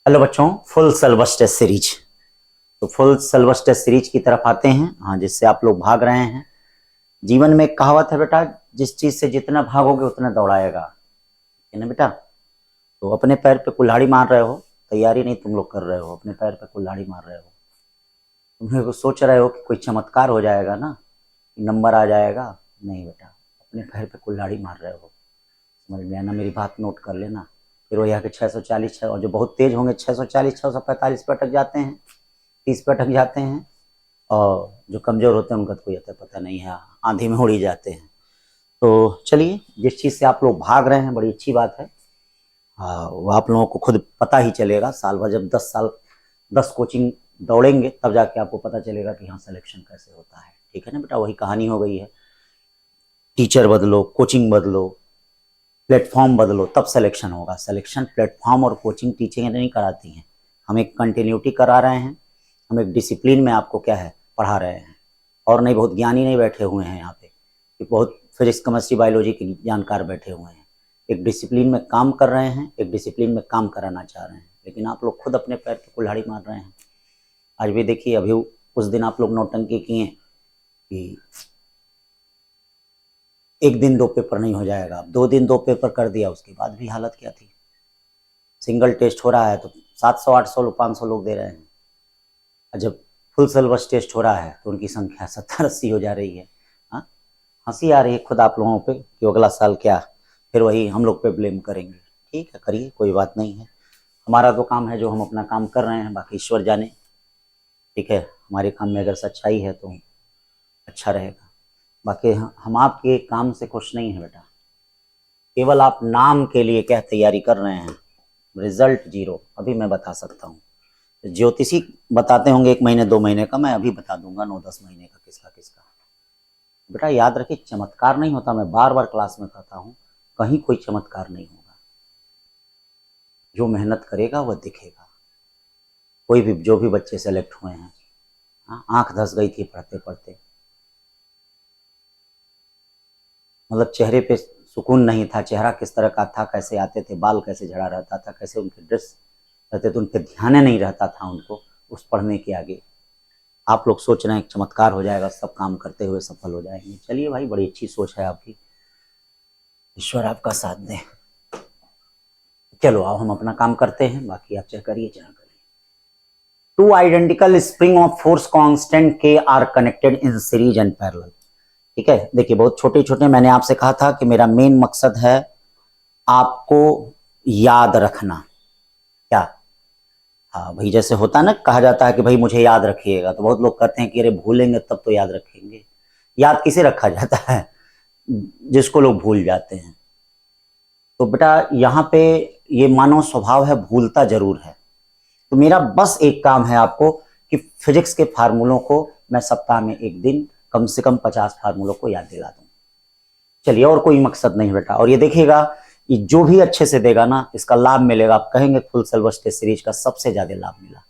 Hello बच्चों, full syllabus test series. तो full syllabus test series की तरफ आते हैं। हाँ, जिससे आप लोग भाग रहे हैं। जीवन में एक कहावत है बेटा, जिस चीज से जितना भागोगे उतना दौड़ाएगा, है ना बेटा। तो अपने पैर पे कुल्हाड़ी मार रहे हो, तैयारी नहीं तुम लोग कर रहे हो, अपने पैर पे कुल्हाड़ी मार रहे हो। तुम लोग सोच रहे हो कि कोई चमत्कार हो जाएगा ना, नंबर आ जाएगा। नहीं बेटा, अपने पैर पे कुल्हाड़ी मार रहे हो। समझ में आना, मेरी बात नोट कर लेना। फिर वो यहाँ के 640 और जो बहुत तेज होंगे 640 645 पे अटक जाते हैं, 30 पे अटक जाते हैं। और जो कमजोर होते हैं उनका तो कोई पता नहीं है, आंधी में उड़ी जाते हैं। तो चलिए, जिस चीज़ से आप लोग भाग रहे हैं बड़ी अच्छी बात है। वो आप लोगों को खुद पता ही चलेगा। साल भर जब 10 साल 10 कोचिंग दौड़ेंगे तब जाके आपको पता चलेगा कि हाँ सिलेक्शन कैसे होता है। ठीक है ना बेटा, वही कहानी हो गई है। टीचर बदलो, कोचिंग बदलो, प्लेटफॉर्म बदलो, तब सिलेक्शन होगा। सिलेक्शन प्लेटफॉर्म और कोचिंग टीचिंग नहीं कराती हैं। हम एक कंटिन्यूटी करा रहे हैं, हम एक डिसिप्लिन में आपको क्या है पढ़ा रहे हैं। और नहीं, बहुत ज्ञानी नहीं बैठे हुए हैं यहाँ पे कि बहुत फिजिक्स केमिस्ट्री बायोलॉजी के जानकार बैठे हुए हैं। एक डिसिप्लिन में काम कर रहे हैं, एक डिसिप्लिन में काम कराना चाह रहे हैं। लेकिन आप लोग खुद अपने पैर पर कुल्हाड़ी मार रहे हैं। आज भी देखिए, अभी उस दिन आप लोग नौटंकी किए कि एक दिन 2 पेपर नहीं हो जाएगा, अब 2 दिन 2 पेपर कर दिया, उसके बाद भी हालत क्या थी। सिंगल टेस्ट हो रहा है तो 700 800 500 लोग दे रहे हैं, और जब फुल सिलेबस टेस्ट हो रहा है तो उनकी संख्या 70-80 हो जा रही है। हाँ, हंसी आ रही है खुद आप लोगों पे कि अगला साल क्या फिर वही हम लोग पे ब्लेम करेंगे। ठीक है, करिए, कोई बात नहीं है। हमारा तो काम है जो हम अपना काम कर रहे हैं, बाकी ईश्वर जाने। ठीक है, हमारे काम में अगर सच्चाई है तो अच्छा रहेगा। बाकी हम आपके काम से खुश नहीं है बेटा। केवल आप नाम के लिए क्या तैयारी कर रहे हैं, रिजल्ट 0। अभी मैं बता सकता हूँ, ज्योतिषी बताते होंगे 1 महीने 2 महीने का, मैं अभी बता दूंगा 9-10 महीने का किसका किसका। बेटा याद रखिए, चमत्कार नहीं होता। मैं बार बार क्लास में कहता हूँ, कहीं कोई चमत्कार नहीं होगा। जो मेहनत करेगा वह दिखेगा। कोई भी जो भी बच्चे सेलेक्ट हुए हैं, आंख धस गई थी पढ़ते पढ़ते, मतलब चेहरे पे सुकून नहीं था। चेहरा किस तरह का था, कैसे आते थे, बाल कैसे झड़ा रहता था, कैसे उनके ड्रेस रहते थे, उन पर ध्यान नहीं रहता था उनको उस पढ़ने के आगे। आप लोग सोच रहे हैं चमत्कार हो जाएगा, सब काम करते हुए सफल हो जाएंगे। चलिए भाई, बड़ी अच्छी सोच है आपकी, ईश्वर आपका साथ दे। चलो आओ हम अपना काम करते हैं, बाकी आप चाहे करिए चाहे करिए। Two identical spring of force constant K are connected in series and parallel. ठीक है, देखिए बहुत छोटे छोटे, मैंने आपसे कहा था कि मेरा मेन मकसद है आपको याद रखना। क्या? हाँ भाई, जैसे होता है ना, कहा जाता है कि भाई मुझे याद रखिएगा, तो बहुत लोग कहते हैं कि अरे भूलेंगे तब तो याद रखेंगे। याद किसे रखा जाता है? जिसको लोग भूल जाते हैं। तो बेटा यहाँ पे ये मानव स्वभाव है, भूलता जरूर है। तो मेरा बस एक काम है आपको कि फिजिक्स के फार्मूलों को मैं सप्ताह में एक दिन कम से कम 50 फार्मूलों को याद दिला दूं। चलिए, और कोई मकसद नहीं बेटा। और ये देखिएगा, ये जो भी अच्छे से देगा ना, इसका लाभ मिलेगा। आप कहेंगे फुल सिलेबस टेस्ट सीरीज का सबसे ज्यादा लाभ मिला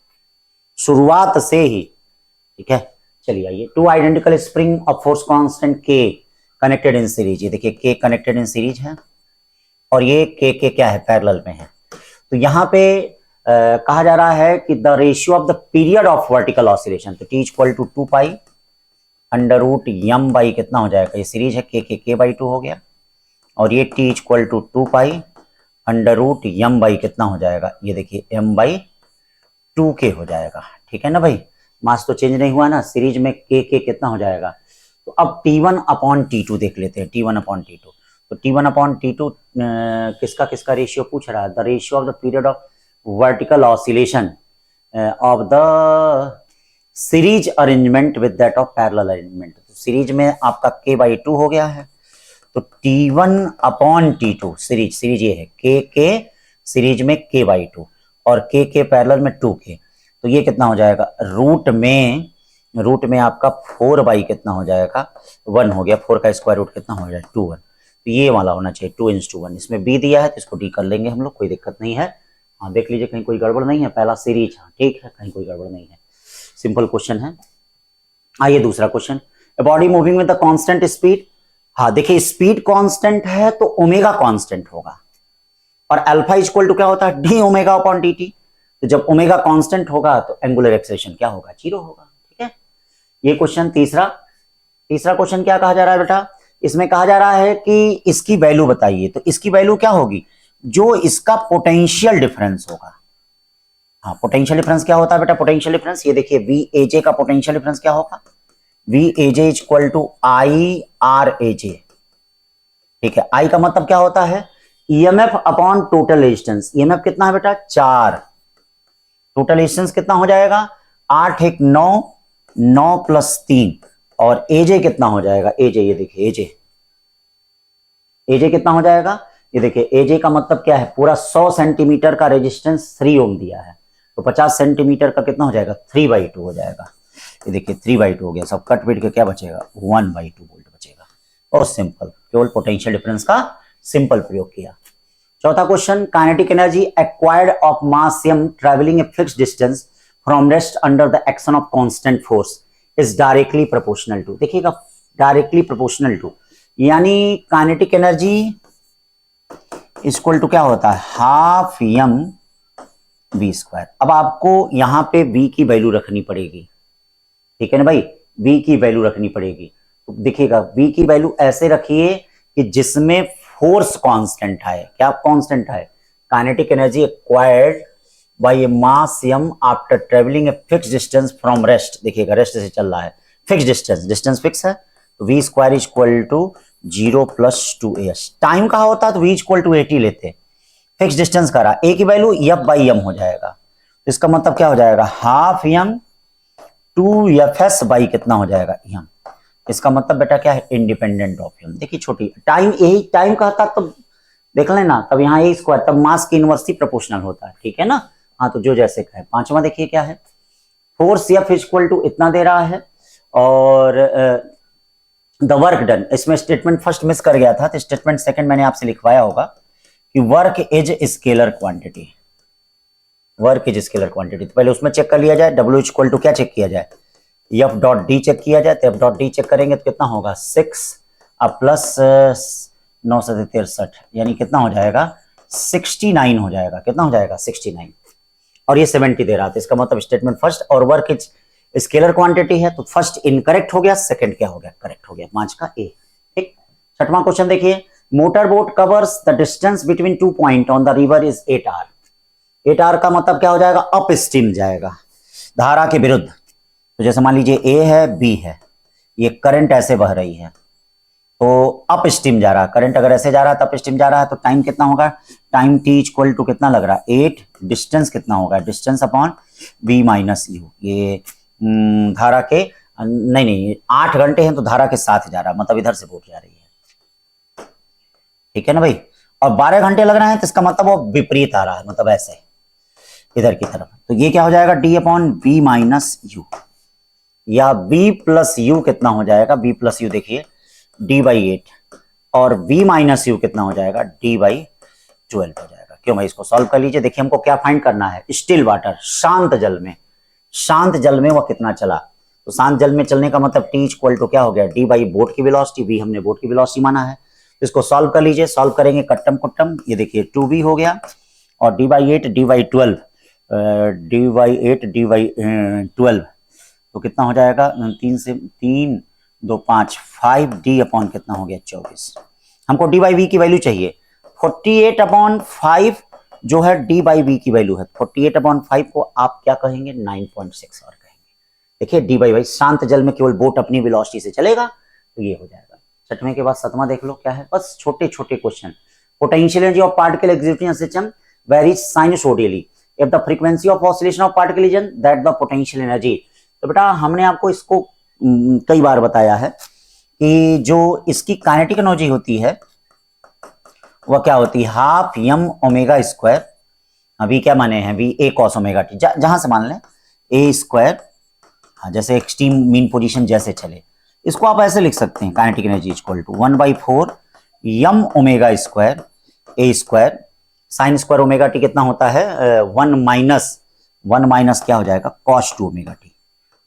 शुरुआत से ही। ठीक है, चलिए आइए। To identical spring of force constant के कनेक्टेड इन सीरीज। ये देखिए के कनेक्टेड इन सीरीज है, और ये के क्या है, पैरेलल में है। तो यहाँ पे कहा जा रहा है कि the ratio of the period of vertical oscillation, तो T equal to 2 pi under root m by कितना हो जाएगा, ये सीरीज है के बाई 2 हो गया। और ये t equal to 2 pi under root m by कितना हो जाएगा, ये देखिए एम बाई 2 के हो जाएगा। ठीक है ना भाई, मास तो चेंज नहीं हुआ ना, सीरीज में के कितना हो जाएगा। तो अब T1 अपॉन T2 देख लेते हैं। T1 अपॉन T2, तो T1 अपॉन T2 किसका किसका रेशियो पूछ रहा है, the ratio of the period of vertical oscillation of the series arrangement with that of parallel arrangement. तो सीरीज में आपका k/2 हो गया है, तो T1 अपॉन T2 सीरीज ये है के सीरीज में k/2 और के पैरेलल में 2k। तो ये कितना हो जाएगा, रूट में आपका 4 बाई कितना हो जाएगा, 1 हो गया। 4 का स्क्वायर रूट कितना हो जाएगा, 2 1। तो ये वाला होना चाहिए 2:1। इसमें b दिया है तो इसको d कर लेंगे हम लोग, कोई दिक्कत नहीं है। हाँ देख लीजिए, कहीं कोई गड़बड़ नहीं है, पहला सीरीज, हाँ ठीक है, कहीं कोई गड़बड़ नहीं है, सिंपल क्वेश्चन है। आइए दूसरा question, body moving with the constant speed. हाँ देखिए, स्पीड कांस्टेंट है तो ओमेगा कांस्टेंट होगा, और अल्फा इक्वल टू क्या होता है, डी ओमेगा अपॉन dt। तो जब ओमेगा कांस्टेंट होगा तो एंगुलर एक्सेलरेशन क्या होगा, 0 होगा। ठीक है, ये क्वेश्चन तीसरा क्वेश्चन क्या कहा जा रहा है बेटा, इसमें कहा जा रहा है कि इसकी वैल्यू बताइए। तो इसकी वैल्यू क्या होगी, जो इसका पोटेंशियल डिफरेंस होगा। हाँ, पोटेंशियल डिफरेंस क्या होता है बेटा, पोटेंशियल डिफरेंस ये देखिए, वी एजे का पोटेंशियल डिफरेंस क्या होगा, V AJ is equal to I R AJ. ठीक है, आई का मतलब क्या होता है, EMF upon total resistance. EMF कितना है बेटा, 4, टोटल रेजिस्टेंस कितना हो जाएगा, 8 1 9, 9 प्लस 3, और एजे कितना हो जाएगा, एजे ये देखिए, एजे कितना हो जाएगा, ये देखिए एजे का मतलब क्या है, पूरा 100 सेंटीमीटर का रेजिस्टेंस 3 ओम दिया है, तो 50 सेंटीमीटर का कितना हो जाएगा, 3/2 हो जाएगा। ये देखिए 3/2 हो गया, सब कट पीट के क्या बचेगा, 1/2 वोल्ट बचेगा। और सिंपल, केवल पोटेंशियल डिफरेंस का सिंपल प्रयोग किया। चौथा question, kinetic energy acquired of mass m travelling a fixed distance from rest under the action of constant force is directly proportional to. देखिएगा, डायरेक्टली प्रोपोर्शनल टू, यानी kinetic energy equal to क्या होता है, half m v square. अब आपको यहां पे v की वैल्यू रखनी पड़ेगी, ठीक है ना भाई, v की वैल्यू रखनी पड़ेगी। तो देखिएगा, v की वैल्यू ऐसे रखिए कि जिसमें फोर्स कांस्टेंट है। क्या कांस्टेंट है, kinetic energy acquired by A mass m after travelling A fixed distance from rest. देखिएगा, रेस्ट से चल रहा है, फिक्स्ड डिस्टेंस फिक्स है, तो v square is equal to 0 + 2as। Time कहा होता है तो v इक्वल टू 80 लेते, फिक्स डिस्टेंस करा, a की वैल्यू f/m हो जाएगा। तो इसका मतलब क्या हो जाएगा, हाफ m 2fs बाई कितना हो जाएगा, m। इसका मतलब बेटा क्या है, इंडिपेंडेंट ऑफ m। देखिए छोटी टाइम, यही टाइम कहता तो देख लेना, तब यहाँ a स्क्वायर, तब मास की इनवर्सली प्रोपोर्शनल होता है। ठीक है ना, हाँ, तो जो जैसे कहे। पांचवा देखिए क्या है, फोर्स f इक्वल टू इतना दे रहा है, और द वर्क डन, इसमें स्टेटमेंट फर्स्ट मिस कर गया था, तो स्टेटमेंट सेकंड मैंने आपसे लिखवाया होगा कि work is scalar quantity, work is scalar quantity. तो पहले उसमें चेक कर लिया जाए, W इक्वल टू क्या चेक किया जाए, F.D चेक किया जाए। तो F.D चेक करेंगे तो कितना होगा, 6 प्लस 9 से 63, यानी कितना हो जाएगा, 69 हो जाएगा। कितना हो जाएगा, 69, और ये 70 दे रहा था। इसका मतलब स्टेटमेंट फर्स्ट और वर्क इज स्केलर क्वांटिटी है, तो फर्स्ट इनकरेक्ट हो गया, सेकंड क्या हो गया, करेक्ट हो गया, 5 का ए। ठीक, छठवां क्वेश्चन देखिए, motor boat covers the distance between 2 point on the river is 8 R. 8 R का मतलब क्या हो जाएगा, अप स्ट्रीम जाएगा, धारा के विरुद्ध। तो जैसे मान लीजिए ए है, बी है, ये करंट ऐसे बह रही है, तो अप स्ट्रीम जा रहा है, करंट अगर ऐसे जा रहा है तो अप स्ट्रीम जा रहा है, तो टाइम कितना होगा, टाइम t इक्वल टू कितना लग रहा है, 8, डिस्टेंस कितना होगा, distance upon v minus you. ये धारा के नहीं 8 घंटे हैं तो धारा के साथ जा रहा है, मतलब इधर से बोट जा रही है। ठीक है ना भाई, और 12 घंटे लग रहे हैं तो इसका मतलब वो विपरीत आ रहा है, मतलब ऐसे इधर की तरफ। तो ये क्या हो जाएगा, d upon v minus you, या v प्लस यू कितना हो जाएगा, v प्लस यू देखिए d/8, और v माइनस यू कितना हो जाएगा, d/12 हो जाएगा। क्यों भाई, इसको सॉल्व कर लीजिए। देखिए हमको क्या फाइंड करना है, स्टिल वाटर, शांत जल में, शांत जल में वह कितना चला। तो शांत जल में चलने का मतलब t इक्वल टू क्या हो गया, d बाई बोट की वेलोसिटी, v हमने बोट की वेलोसिटी माना है। तो इसको सॉल्व कर लीजिए, सॉल्व करेंगे कट्टम कुट्टम, ये देखिए 2v हो गया, और d/8 d/12, d/8 d/12, तो कितना हो जाएगा, 3 से 3 2 5 5d अपॉन कितना हो गया, 24। हमको d/v की वैल्यू चाहिए, 48/5 जो है d/v की वैल्यू है। 48/5 को आप क्या कहेंगे, 9.6 और कहेंगे। देखिए d/v, शांत जल में केवल बोट अपनी वेलोसिटी से चलेगा, तो ये हो जाएगा। छठवें के बाद सातवां देख लो क्या है, बस छोटे छोटे question. Potential energy of particle existing in system varies sinusoidally if the frequency of oscillation of particle is that the potential energy. तो बेटा हमने आपको इसको कई बार बताया है कि जो इसकी काइनेटिक एनर्जी होती है वह क्या होती है, हाफ m ओमेगा स्क्वायर, अभी क्या माने हैं, V A cos omega T, जहां से मान लें ए स्क्वायर, हाँ, जैसे एक्सट्रीम मीन पोजीशन जैसे चले, इसको आप ऐसे लिख सकते हैं, kinetic energy equal to 1/4 m omega square a square sine square omega t कितना होता है, 1 माइनस क्या हो जाएगा, कॉस 2 ओमेगा टी।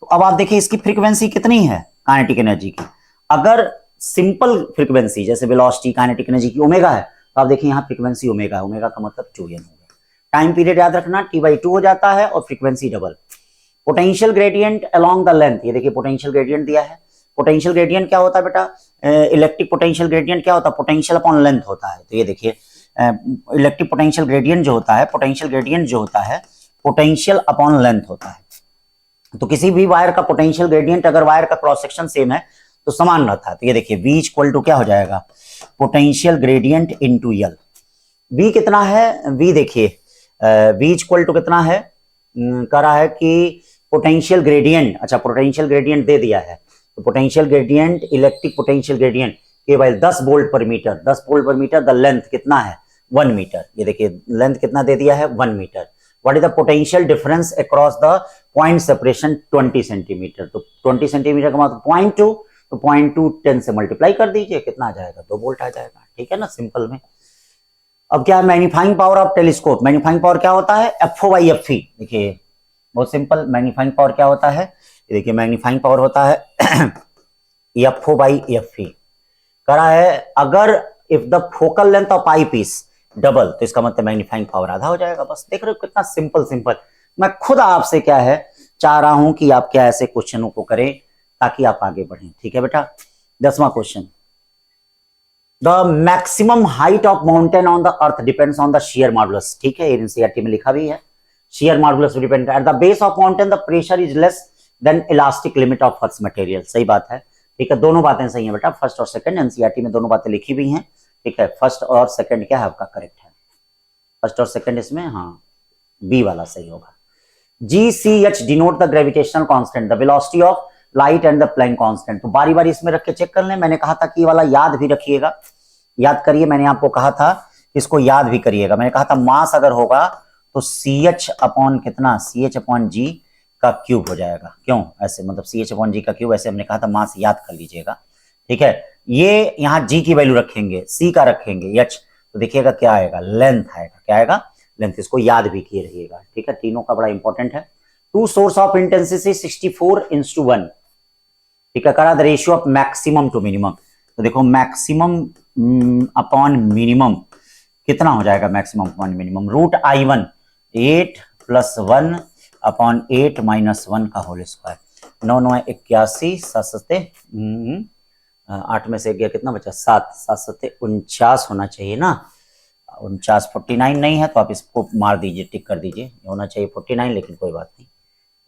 तो अब आप देखिए इसकी फ्रीक्वेंसी कितनी है काइनेटिक एनर्जी की। अगर सिंपल फ्रीक्वेंसी जैसे वेलोसिटी काइनेटिक एनर्जी की ओमेगा है, तो आप देखिए यहाँ फ्रीक्वेंसी ओमेगा है, ओमेगा का मतलब 2n हो गया। टाइम पीरियड याद रखना T/2 हो जाता है और frequency double. Potential gradient along the length, ये देखिए पोटेंशियल ग्रेडियंट दिया है। पोटेंशियल ग्रेडियंट क्या होता है बेटा, इलेक्ट्रिक पोटेंशियल ग्रेडियंट क्या होता है, पोटेंशियल अपॉन लेंथ होता है। तो ये देखिए इलेक्ट्रिक पोटेंशियल ग्रेडियंट जो होता है, पोटेंशियल ग्रेडियंट जो होता है पोटेंशियल अपॉन लेंथ होता है। तो किसी भी वायर का पोटेंशियल ग्रेडियंट अगर वायर का क्रॉस सेक्शन सेम है तो समान रहता है। तो ये देखिए V इक्वल टू क्या हो जाएगा, potential gradient into L। V कितना है, V देखिए V इक्वल टू कितना है, कह रहा है कि पोटेंशियल ग्रेडियंट, अच्छा पोटेंशियल ग्रेडियंट दे दिया है, तो potential gradient electric potential gradient केवल 10 वोल्ट पर मीटर, 10 वोल्ट पर मीटर। द लेंथ कितना है 1 मीटर, ये देखिए लेंथ कितना दे दिया है 1 metre. What is the potential difference across the point separation 20 centimetre. तो 20 सेंटीमीटर का मतलब 0.2, तो 0.2 10 से मल्टीप्लाई कर दीजिए, कितना आ जाएगा 2 वोल्ट आ जाएगा, ठीक है ना, सिंपल में। अब क्या है magnifying power of telescope, magnifying power क्या होता है FO/FE। देखिए बहुत सिंपल, मैग्नीफाइंग पावर क्या होता है, देखिए मैग्नीफाइंग पावर होता है FO/FE। कह रहा है अगर if the focal length of eye piece double, तो इसका मतलब मैग्नीफाइंग पावर आधा हो जाएगा। बस देख रहे हो कितना सिंपल सिंपल। मैं खुद आपसे क्या है चाह रहा हूं कि आप क्या ऐसे क्वेश्चनों को करें ताकि आप आगे बढ़ें, ठीक है बेटा। 10वां question, the maximum height of mountain on the earth depends on the shear modulus, ठीक है, एनसीईआरटी में लिखा भी है। Shear modulus depend at the base of mountain the pressure is less than elastic limit of earth material. सही बात है, ठीक है, दोनों बातें सही है बेटा, फर्स्ट और सेकंड एनसीईआरटी में दोनों बातें लिखी हुई हैं, ठीक है। फर्स्ट और सेकंड क्या है आपका करेक्ट है, फर्स्ट और सेकंड इसमें हाँ बी वाला सही होगा। GCH denote the gravitational constant, the velocity of light and the plank constant. तो बारी बारी इसमें रख के चेक कर लें। मैंने कहा था कि ये वाला याद भी रखिएगा, याद करिए, मैंने आपको कहा था इसको याद भी करिएगा। मैंने कहा था मास अगर होगा तो CH अपॉन कितना, CH अपॉन G का क्यूब हो जाएगा। क्यों ऐसे, मतलब CH अपॉन G का क्यूब, ऐसे हमने कहा था मास याद कर लीजिएगा, ठीक है। ये यहाँ G की वैल्यू रखेंगे, C का रखेंगे H, तो देखिएगा क्या आएगा लेंथ आएगा, क्या आएगा लेंथ। इसको याद भी किए रहिएगा, ठीक है, तीनों का बड़ा इंपॉर्टेंट है। टू सोर्स ऑफ इंटेंसिटी 64:1, ठीक है। करा the ratio of maximum to minimum, तो देखो मैक्सिमम अपॉन मिनिमम कितना हो जाएगा, maximum upon minimum √I1 8 + 1 upon 8 - 1 का होल स्क्वायर। 9 9 81, 7 7 8 में से गया कितना बचा 7, 7 7 49 होना चाहिए ना, 49 49 नहीं है तो आप इसको मार दीजिए, टिक कर दीजिए, होना चाहिए 49, लेकिन कोई बात नहीं,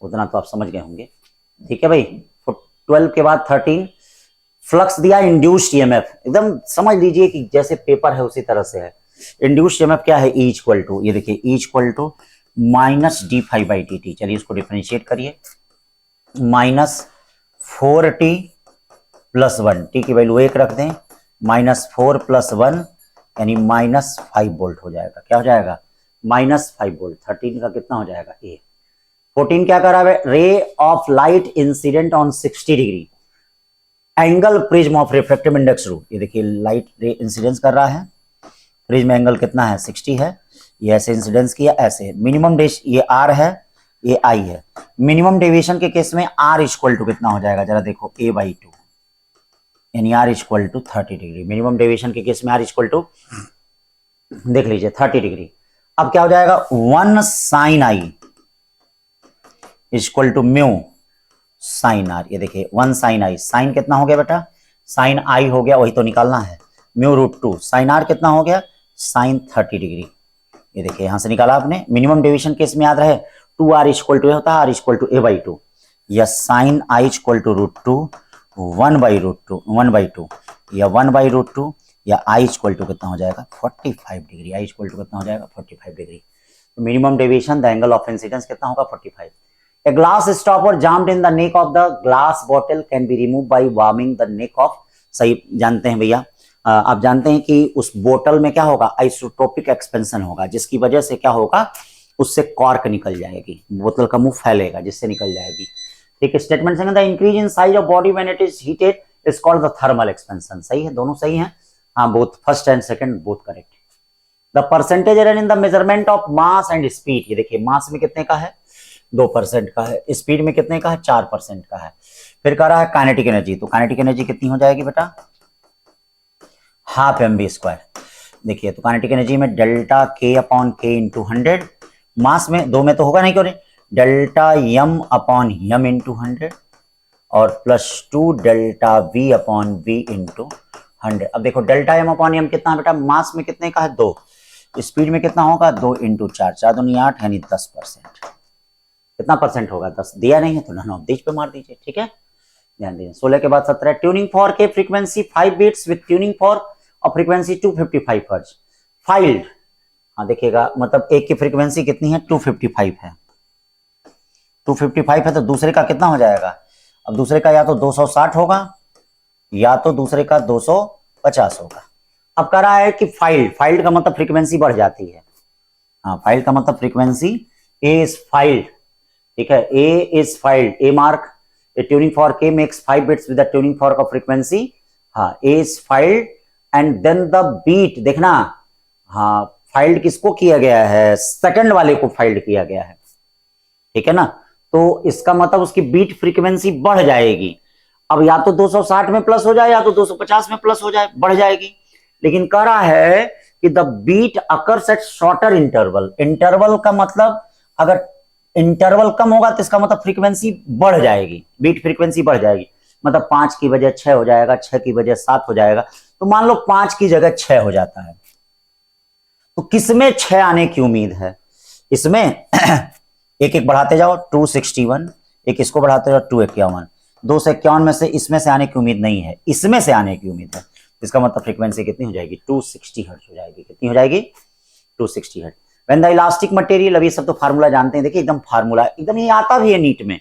उतना तो आप समझ गए होंगे, ठीक है भाई। 12 के बाद 13, फ्लक्स दिया इंड्यूस्ड ईएमएफ, एकदम समझ लीजिए कि जैसे पेपर है उसी तरह से है। इंड्यूस्ड ईएमएफ क्या है, E इक्वल टू, ये देखिए E इक्वल टू -dφ/dt। चलिए इसको डिफरेंशिएट करिए, -4t + 1, t की वैल्यू 1 रख दें, -4 + 1 यानी -5 वोल्ट हो जाएगा। क्या हो जाएगा -5 वोल्ट। 13 का कितना हो जाएगा A। 14 क्या कर रहा है, ray of light incident on 60 degree angle prism of refractive index rule. ये देखिए लाइट रे इंसिडेंस कर रहा है, प्रिज्म एंगल कितना है 60 है, ये ऐसे इंसिडेंस किया ऐसे। मिनिमम डेश ये R है, ये I है। मिनिमम डेविएशन के केस में R इक्वल टू कितना हो जाएगा, जरा देखो A/2 यानी R equal to 30 degree. Minimum deviation के केस में R इक्वल टू देख लीजिए 30 डिग्री। अब क्या हो जाएगा 1 sin I equal to mu sin R। ये देखिए 1 sin I, साइन कितना हो गया बेटा, sin I हो गया, वही तो निकालना है, म्यू √2 sin R कितना हो गया sin 30 डिग्री। ये देखिए यहां से निकाला आपने। मिनिमम डेविएशन केस में याद रहे 2R इक्वल टू होता है, R इक्वल टू A/2 या sin I इक्वल टू √2 1/2 या 1/2 या I इक्वल टू कितना हो जाएगा 45 डिग्री। I इक्वल टू कितना हो जाएगा 45 डिग्री। तो minimum deviation the angle of incidence कितना होगा 45। A glass stopper jammed in the neck of the glass bottle can be removed by warming the neck of, सही जानते हैं भैया, आप जानते हैं कि उस बोतल में क्या होगा आइसोट्रोपिक एक्सपेंशन होगा, जिसकी वजह से क्या होगा उससे कॉर्क निकल जाएगी, बोतल का मुंह फैलेगा जिससे निकल जाएगी, ठीक है। Statement second, the increase in size of body when it is heated is called the thermal expansion. सही है, दोनों सही हैं, हाँ both first and second both correct. The percentage error in the measurement of mass and speed, ये देखिए मास में कितने का है 2% का है, स्पीड में कितने का है 4% का है। फिर कह रहा है काइनेटिक एनर्जी, तो काइनेटिक एनर्जी कितनी हो जाएगी बेटा ½ mv²। देखिए तो काइनेटिक एनर्जी में delta K upon K into 100, mass में 2 में तो होगा नहीं, क्यों delta m upon m into 100 और +2 delta v upon v into 100। अब देखो डेल्टा एम अपॉन एम कितना बेटा, मास में कितने का है 2, स्पीड में कितना होगा 2 इंटू 4, 4 दूनी 8 यानी 10%। कितना परसेंट होगा 10, दिया नहीं है तो नन ऑफ दीज पे मार दीजिए, ठीक है। ध्यान दीजिए 16 के बाद 17, ट्यूनिंग फॉर के frequency 5 beats with tuning fork और फ्रीक्वेंसी 255 हर्ट्ज फाइल्ड। हाँ देखिएगा मतलब एक की फ्रीक्वेंसी कितनी है 255 है, 255 है तो दूसरे का कितना हो जाएगा, अब दूसरे का या तो 260 होगा या तो दूसरे का 250 होगा। अब कह रहा है कि फाइल्ड का मतलब फ्रीक्वेंसी बढ़ जाती है। हाँ फाइल्ड का मतलब फ्रीक्वेंसी ए इज फाइल्ड, ठीक है, A is filed, A mark A tuning fork K makes 5 beats with the tuning fork का फ्रीक्वेंसी। हाँ A is filed and then the beat, देखना हाँ फाइल्ड किसको किया गया है, सेकंड वाले को फाइल्ड किया गया है, ठीक है ना। तो इसका मतलब उसकी बीट फ्रीक्वेंसी बढ़ जाएगी। अब या तो 260 में प्लस हो जाए या तो 250 में प्लस हो जाए, बढ़ जाएगी। लेकिन कह रहा है कि the beat occurs at shorter interval, interval का मतलब अगर इंटरवल कम होगा तो इसका मतलब फ्रीक्वेंसी बढ़ जाएगी, बीट फ्रीक्वेंसी बढ़ जाएगी, मतलब 5 की बजाय 6 हो जाएगा, 6 की बजाय 7 हो जाएगा। तो मान लो 5 की जगह 6 हो जाता है, तो किसमें 6 आने की उम्मीद है, इसमें एक एक बढ़ाते जाओ 261, एक इसको बढ़ाते जाओ 251, 251 में से इसमें से आने की उम्मीद नहीं है, इसमें से आने की उम्मीद है। इसका मतलब फ्रीक्वेंसी कितनी हो जाएगी 260 हर्ट्ज हो जाएगी, कितनी हो जाएगी 260 hertz. When the elastic material, अब ये सब तो फार्मूला जानते हैं, देखिए एकदम फार्मूला एकदम ये आता भी है नीट में।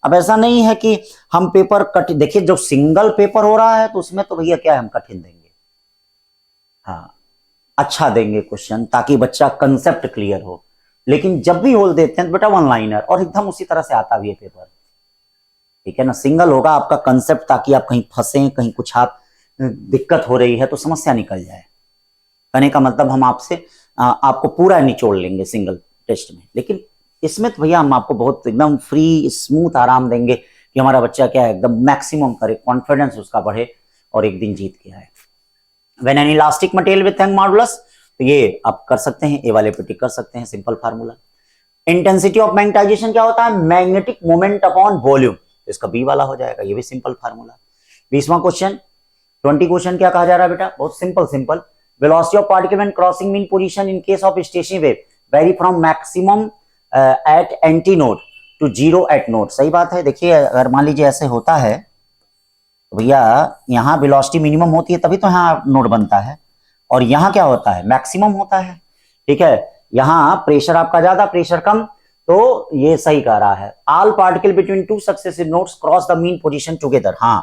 अब ऐसा नहीं है कि हम पेपर कट, देखिए जो सिंगल पेपर हो रहा है तो उसमें तो भैया क्या है हम कठिन देंगे, हाँ अच्छा देंगे क्वेश्चन ताकि बच्चा कंसेप्ट क्लियर हो। लेकिन जब भी होल देते हैं तो बेटा वन लाइनर और एकदम उसी तरह से आता भी है पेपर, ठीक है ना। सिंगल होगा आपका कंसेप्ट ताकि आप कहीं फंसे, कहीं कुछ आप दिक्कत हो रही है तो समस्या निकल जाए। कहने का मतलब हम आपसे आपको पूरा निचोड़ लेंगे सिंगल टेस्ट में, लेकिन इसमें तो भैया हम आपको बहुत एकदम फ्री स्मूथ आराम देंगे कि हमारा बच्चा क्या है एकदम मैक्सिमम करे, कॉन्फिडेंस उसका बढ़े और एक दिन जीत के आए। When an elastic material with young modulus, तो ये आप कर सकते हैं, ए वाले पे टिक कर सकते हैं, simple formula. Intensity of magnetization क्या होता है, मैग्नेटिक मोमेंट अपॉन वॉल्यूम, इसका बी वाला हो जाएगा, ये भी सिंपल फार्मूला। 20वां क्वेश्चन 20 क्वेश्चन क्या कहा जा रहा है बेटा, बहुत simple. Velocity of particle when crossing mean position in case of stationary wave vary from maximum at anti node to 0 at node. सही बात है। देखिए अगर मान लीजिए ऐसे होता है तो भैया यहाँ वेलोसिटी मिनिमम होती है तभी तो यहाँ नोड बनता है, और यहाँ क्या होता है मैक्सिमम होता है, ठीक है। यहाँ प्रेशर आपका ज्यादा प्रेशर कम, तो ये सही कह रहा है। All particle between 2 successive nodes cross the mean position together. हाँ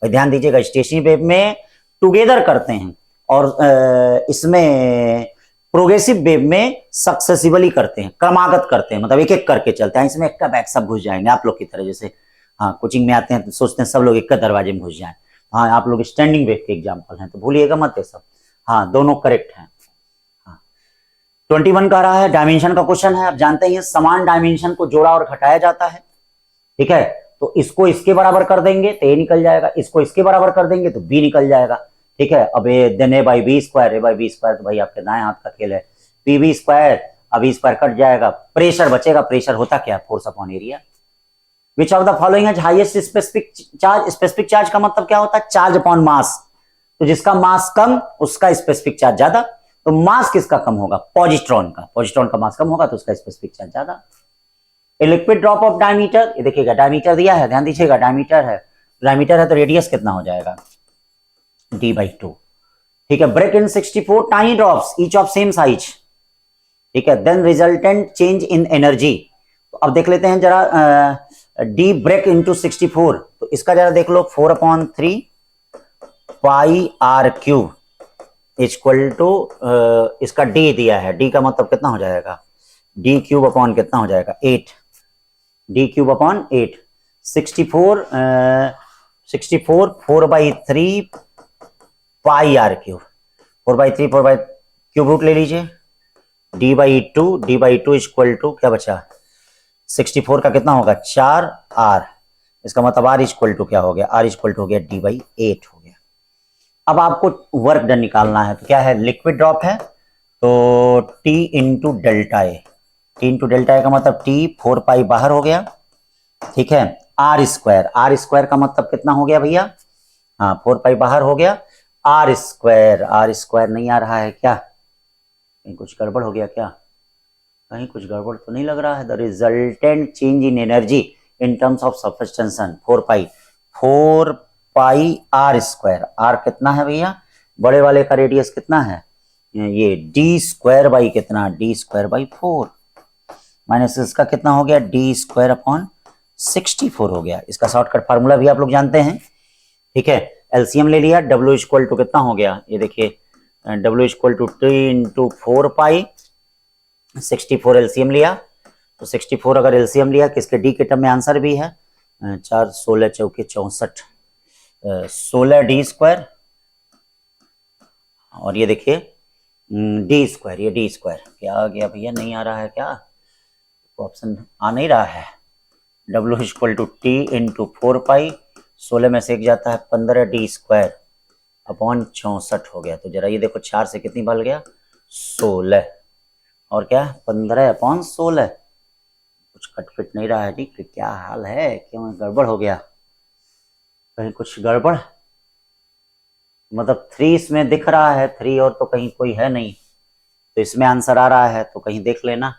भाई ध्यान दीजिएगा, स्टेशनरी वेव में टुगेदर करते हैं और इसमें प्रोग्रेसिव वेव में सक्सेसिवली करते हैं, क्रमागत करते हैं, मतलब एक एक करके चलते हैं। इसमें एक का बैक सब घुस जाएंगे आप लोग की तरह, जैसे हाँ कोचिंग में आते हैं तो सोचते हैं सब लोग एक का दरवाजे में घुस जाएं। हाँ आप लोग स्टैंडिंग वेव के एग्जाम्पल हैं तो भूलिएगा मत ये सब। हाँ दोनों करेक्ट हैं। हाँ 21 का रहा है, डायमेंशन का क्वेश्चन है। आप जानते हैं समान डायमेंशन को जोड़ा और घटाया जाता है, ठीक है। तो इसको इसके बराबर कर देंगे तो ए निकल जाएगा, इसको इसके बराबर कर देंगे तो बी निकल जाएगा, ठीक है। अब A then A by B square, A by B square तो भाई आपके दाएं हाथ का खेल है, पी बी स्क्वायर, अब बी स्क्वायर कट जाएगा, प्रेशर बचेगा। प्रेशर होता क्या, force upon area. Which of the following has highest specific charge, specific charge का मतलब क्या होता है, चार्ज अपॉन मास। तो जिसका मास कम उसका स्पेसिफिक चार्ज ज्यादा, तो मास किसका कम होगा, पॉजिट्रॉन का, पॉजिट्रॉन का मास कम होगा तो उसका स्पेसिफिक चार्ज ज्यादा। A liquid drop of diameter, ये देखिएगा डायमीटर दिया है, ध्यान दीजिएगा डायमीटर है तो रेडियस कितना हो जाएगा d/2, ठीक है। Break in 64 tiny drops each of same size, ठीक है। Then resultant change in energy. तो अब देख लेते हैं जरा डी ब्रेक इंटू 64, तो इसका जरा देख लो 4/3 pi r cube equal to इसका डी दिया है, डी का मतलब कितना हो जाएगा, डी क्यूब अपॉन कितना हो जाएगा 8, d cube upon 8। 64 4/3 pi r cube, 4/3 4 cube root ले लीजिए, d/2 इक्वल टू क्या बचा 64 का कितना होगा 4 आर, इसका मतलब आर इक्वल टू क्या हो गया, आर इक्वल टू हो गया d/8 हो गया। अब आपको वर्क डन निकालना है, तो क्या है, लिक्विड ड्रॉप है तो T into delta A, T into delta A का मतलब T, 4 पाई बाहर हो गया, ठीक है, आर स्क्वायर का मतलब कितना हो गया भैया, हाँ 4 पाई बाहर हो गया, आर स्क्वायर नहीं आ रहा है क्या, कहीं कुछ गड़बड़ हो गया क्या, कहीं कुछ गड़बड़ तो नहीं लग रहा है। The resultant change in energy in terms of surface tension 4 pi r square, r कितना है भैया, बड़े वाले का रेडियस कितना है, ये डी स्क्वायर बाई कितना, डी स्क्वायर बाई 4 माइनस इसका कितना हो गया, डी स्क्वायर अपॉन 64 हो गया। इसका शॉर्टकट फार्मूला भी आप लोग जानते हैं, ठीक है। एलसीएम ले लिया, डब्ल्यू इक्वल टू कितना हो गया, ये देखिए W equal to T into 4 pi, 64 LCM लिया, तो 64 अगर एलसीएम लिया किसके, डी के टर्म में आंसर भी है, 4 16 चौके 64, 16 डी स्क्वायर, और ये देखिए डी स्क्वायर, ये डी स्क्वायर क्या आ गया भैया, नहीं आ रहा है क्या, ऑप्शन आ नहीं रहा है, W equal to T into 4 pi, 16 में से एक जाता है 15 डी स्क्वायर अपॉन 64 हो गया। तो जरा ये देखो 4 से कितनी बल गया, 16, और क्या 15 अपॉन 16, कुछ कटपिट नहीं रहा है जी, क्या हाल है, क्यों गड़बड़ हो गया, कहीं कुछ गड़बड़, मतलब 3 इसमें दिख रहा है, 3 और तो कहीं कोई है नहीं, तो इसमें आंसर आ रहा है, तो कहीं देख लेना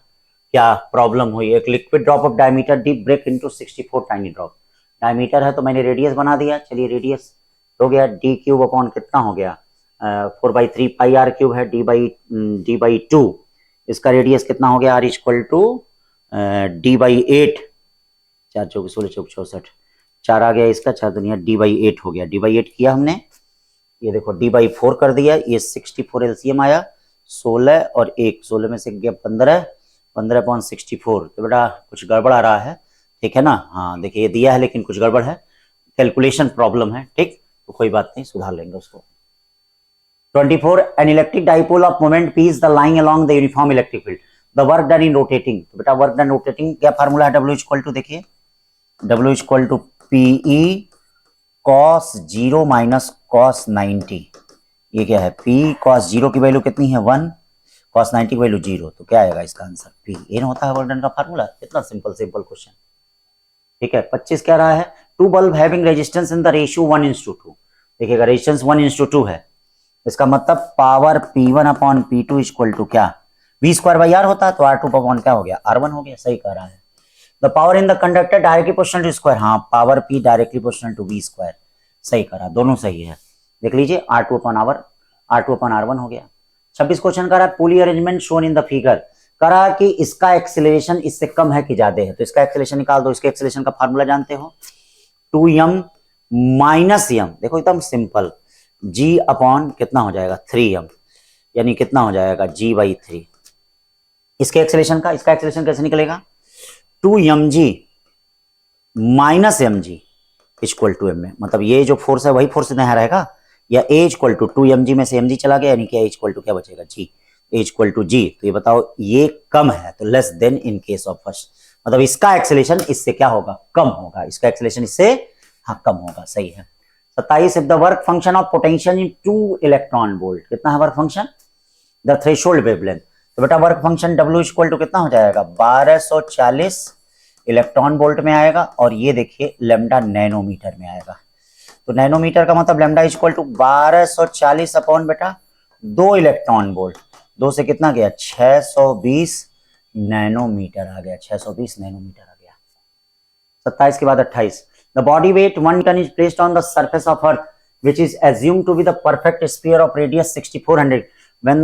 क्या प्रॉब्लम हुई। एक liquid drop of diameter d break into 64 tiny drop, diameter है तो मैंने रेडियस बना दिया, चलिए रेडियस हो गया डी क्यूब अपॉन कितना हो गया, 4/3 पाई आर क्यूब है, डी बाई 2, इसका रेडियस कितना हो गया, r equal to d by 8, 4 चौक 16 चौक 64, 4 आ गया इसका, 4 दुनिया डी बाई 8 हो गया, डी बाई 8 किया हमने, ये देखो डी बाई 4 कर दिया, ये 64 एलसीएम आया, 16 और 1, 16 में से गया 15, 15 अपॉन 64, तो बेटा कुछ गड़बड़ आ रहा है, ठीक है ना, हाँ देखिए ये दिया है लेकिन कुछ गड़बड़ है, कैलकुलेशन प्रॉब्लम है, ठीक, तो कोई बात नहीं, सुधार लेंगे उसको। 24 an electric dipole of moment p is the lying along the uniform electric field, the work done in rotating, तो बेटा वर्क डन रोटेटिंग क्या फार्मूला है, डब्ल्यू इक्वल टू देखिए, W equal to pE cos 0 minus cos 90, ये क्या है, p cos 0 की value कितनी है 1, cos 90 की वैल्यू 0, तो क्या आएगा इसका आंसर p, ये होता है वर्क डन का फार्मूला, कितना सिंपल क्वेश्चन, ठीक है। 25 क्या रहा है, two bulb having resistance in the ratio 1:2, देखिएगा रेजिस्टेंस 1:2 है, इसका मतलब power P1 upon P2 equal to क्या, V स्क्वायर बाई आर होता है, तो R2 अपॉन क्या हो गया, R1 हो गया, सही कह रहा है। The power in the conductor directly proportional to square, हाँ power P directly proportional to V square, सही करा, दोनों सही है, देख लीजिए R2 अपॉन R1 हो गया। 26 क्वेश्चन करा, pulley arrangement shown in the figure, करा कि इसका एक्सेलरेशन इससे कम है कि ज्यादा है, तो इसका एक्सेलरेशन निकाल दो, इसके एक्सेलरेशन का फार्मूला जानते हो, 2m माइनस m, देखो एकदम सिंपल, g अपॉन कितना हो जाएगा 3m, यानी कितना हो जाएगा g बाई 3, इसके एक्सेलरेशन का, इसका एक्सेलरेशन कैसे निकलेगा, 2mg minus mg equal to m में, मतलब ये जो फोर्स है वही फोर्स यहाँ रहेगा, या a इक्वल टू 2mg में से mg चला गया, यानी कि a इक्वल टू क्या बचेगा g, a equal to g, तो ये बताओ ये कम है तो less than in case of first, मतलब इसका एक्सेलरेशन इससे क्या होगा, कम होगा, इसका एक्सेलरेशन इससे हाँ कम होगा, सही है। 27 if the work function of potential in 2 electron volt, कितना है work function, the threshold wavelength, तो बेटा work function W equal to कितना हो जाएगा, 1240 इलेक्ट्रॉन वोल्ट में आएगा, और ये देखिए लैम्डा नैनोमीटर में आएगा, तो नैनोमीटर का मतलब लैम्डा इक्वल टू 1240 अपॉन बेटा 2 इलेक्ट्रॉन वोल्ट, 2 से कितना गया 620 नैनोमीटर आ गया, 620 नैनोमीटर आ गया। 27 के बाद 28, the body weight 1 ton is placed on the surface of earth which is assumed to be the perfect sphere of radius 6400 when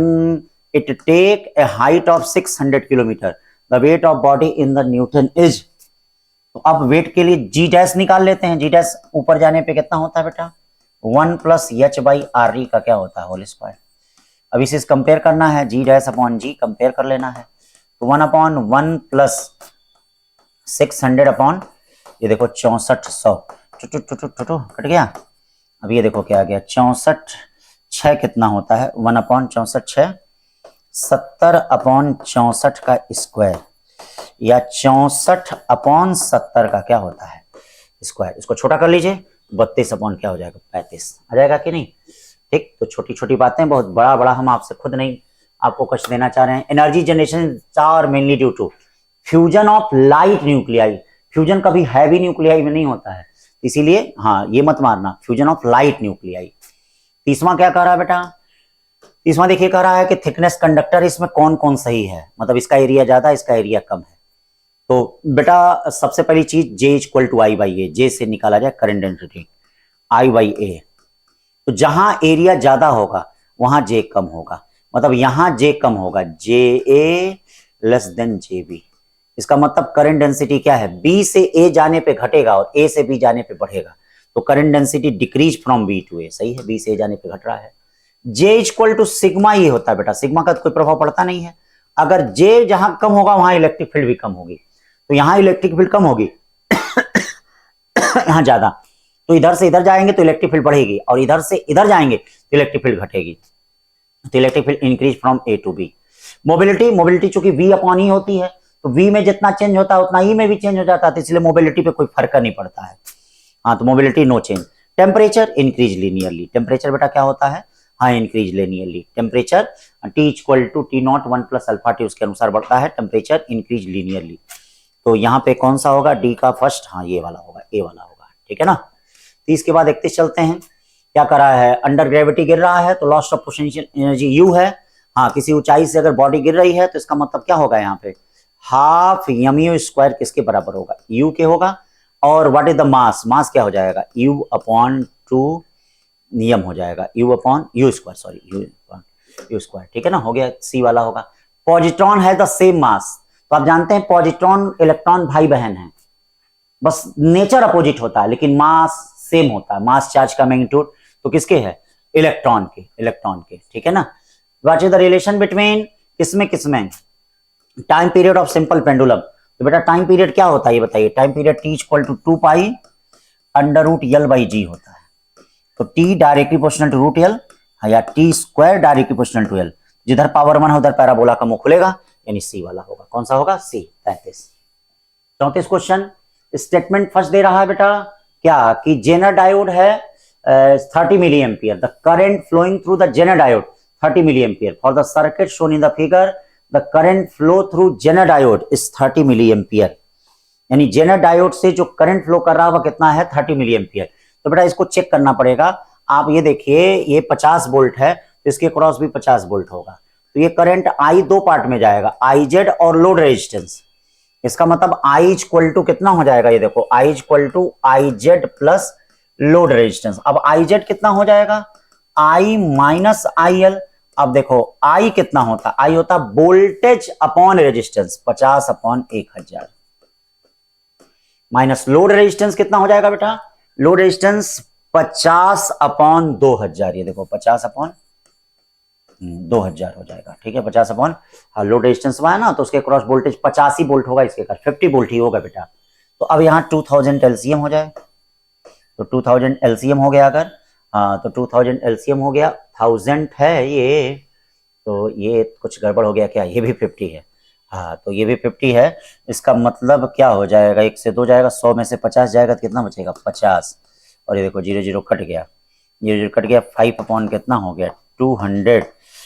it take a height of 600 kilometer, the weight of body in the Newton is, तो अब wait के लिए जी dash निकाल लेते हैं, जी dash ऊपर जाने पे कितना होता है बेटा 1 plus H by R E का क्या होता है होल स्क्वायर, अब इसे कंपेयर करना है, जी डैश अपॉन जी कंपेयर कर लेना है, तो 1/1 प्लस 600 अपॉन ये देखो 6400 कट गया, अब ये देखो क्या आ गया 64 6 कितना होता है 1/64 6, 70/64 का स्क्वायर, या 64/70 का क्या होता है स्क्वायर, इसको छोटा कर लीजिए 32 अपॉन क्या हो जाएगा 35 आ जाएगा कि नहीं, ठीक, तो छोटी छोटी बातें, बहुत बड़ा बड़ा हम आपसे खुद नहीं आपको कुछ देना चाह रहे हैं। Energy generation are mainly due to fusion of light nuclei. Fusion कभी हैवी न्यूक्लियाई में नहीं होता है, इसीलिए हाँ ये मत मारना, फ्यूजन ऑफ लाइट न्यूक्लियाई। तीसवा क्या कह रहा है बेटा, तीसवा देखिए कह रहा है कि थिकनेस कंडक्टर इसमें कौन कौन सही है, मतलब इसका एरिया ज्यादा इसका एरिया कम है। तो बेटा सबसे पहली चीज J equal to I by A, J से निकाला जाए current density I by A. तो जहां एरिया ज्यादा होगा वहां J कम होगा, मतलब यहां J कम होगा, जे ए लेस देन जे बी। इसका मतलब करंट डेंसिटी क्या है, B से A जाने पे घटेगा और A से B जाने पे बढ़ेगा, तो current density decrease from B to A। सही है, B से A जाने पे घट रहा है। J इक्वल टू सिग्मा ये होता है बेटा, सिग्मा का कोई प्रभाव पड़ता नहीं है। अगर J जहां कम होगा वहां इलेक्ट्रिक फील्ड भी कम होगी, तो यहां इलेक्ट्रिक फील्ड कम होगी यहां ज्यादा, तो इधर से इधर जाएंगे तो इलेक्ट्रिक फील्ड बढ़ेगी, और इधर से इधर जाएंगे तो इलेक्ट्रिक फील्ड घटेगी, तो electric field increase from A to B. Mobility, mobility चूंकि V अपॉन ई होती है, तो V में जितना चेंज होता है उतना E में भी चेंज हो जाता है, तो इसलिए मोबिलिटी पे कोई फर्क नहीं पड़ता है। हाँ, तो mobility no change. Temperature increase linearly, temperature बेटा क्या होता है, हाँ increase linearly. Temperature T equal to T not 1 plus alpha T, उसके अनुसार बढ़ता है, टेम्परेचर इंक्रीज लीनियरली। तो यहाँ पे कौन सा होगा, डी का फर्स्ट, हाँ ये वाला होगा, ए वाला होगा, ठीक है ना। तो इसके बाद 31 चलते हैं, क्या कर रहा है, अंडर ग्रेविटी गिर रहा है तो loss of potential energy you है। हाँ, किसी ऊंचाई से अगर बॉडी गिर रही है तो इसका मतलब क्या होगा, यहाँ पे हाफ एमयू स्क्वायर किसके बराबर होगा, यू के होगा। और व्हाट इज द मास, मास क्या हो जाएगा, यू अपॉन 2 नियम हो जाएगा, you upon you square, sorry you square, ठीक है ना, हो गया, सी वाला होगा। पॉजिट्रॉन है द सेम मास, तो आप जानते हैं पॉजिट्रॉन इलेक्ट्रॉन भाई बहन है, बस नेचर अपोजिट होता है लेकिन मास सेम होता है, मास चार्ज का मैग्नीट्यूड तो किसके है, इलेक्ट्रॉन के, ठीक है ना। What is the relation between किसमें किसमें, time period of simple pendulum. तो बेटा टाइम पीरियड क्या होता है ये बताइए, time period T equal to 2 pi under root L by G होता है। तो T directly proportional to root L, या T square directly proportional to L, जिधर पावर 1 है उधर पैराबोला का मुंह खुलेगा, यानी सी वाला होगा। कौन सा होगा, सी। 35 34 क्वेश्चन, स्टेटमेंट फर्स्ट दे रहा है बेटा क्या, कि जेनर डायोड है 30 milli ampere, the current flowing through the zener diode 30 milli ampere, for the circuit shown in the figure the current flow through zener diode is 30 milli ampere. यानी zener diode से जो current flow कर रहा है वह कितना है, 30 milli ampere. तो बेटा इसको चेक करना पड़ेगा, आप ये देखिए ये 50 वोल्ट है तो इसके क्रॉस भी 50 वोल्ट होगा, तो ये करंट I दो पार्ट में जाएगा, IZ और लोड रेजिस्टेंस। इसका मतलब I इक्वल टू कितना हो जाएगा, ये देखो I equal to IZ plus load resistance. अब IZ कितना हो जाएगा, I माइनस IL। अब देखो I कितना होता, I होता voltage upon resistance 50 upon 1000, minus load resistance कितना हो जाएगा बेटा, लोड रेजिस्टेंस 50 अपॉन 2000, ये देखो 50 अपॉन 2000 हो जाएगा, ठीक है, 50 अपॉन, हाँ लोड रेजिस्टेंस हुआ है ना तो उसके क्रॉस वोल्टेज 50 ही वोल्ट होगा, इसके 50 वोल्ट ही होगा बेटा। तो अब यहाँ 2000 एलसीएम हो जाए, तो 2000 एलसीएम हो गया अगर, हाँ तो 2000 एलसीएम हो गया, 1000 है ये, तो ये कुछ गड़बड़ हो गया क्या, ये भी 50 है, हाँ तो ये भी 50 है। इसका मतलब क्या हो जाएगा, 1 से 2 जाएगा, 100 में से 50 जाएगा तो कितना बचेगा 50, और ये देखो 0 0 कट गया, 0 कट गया, 5 अपॉन कितना हो गया 200।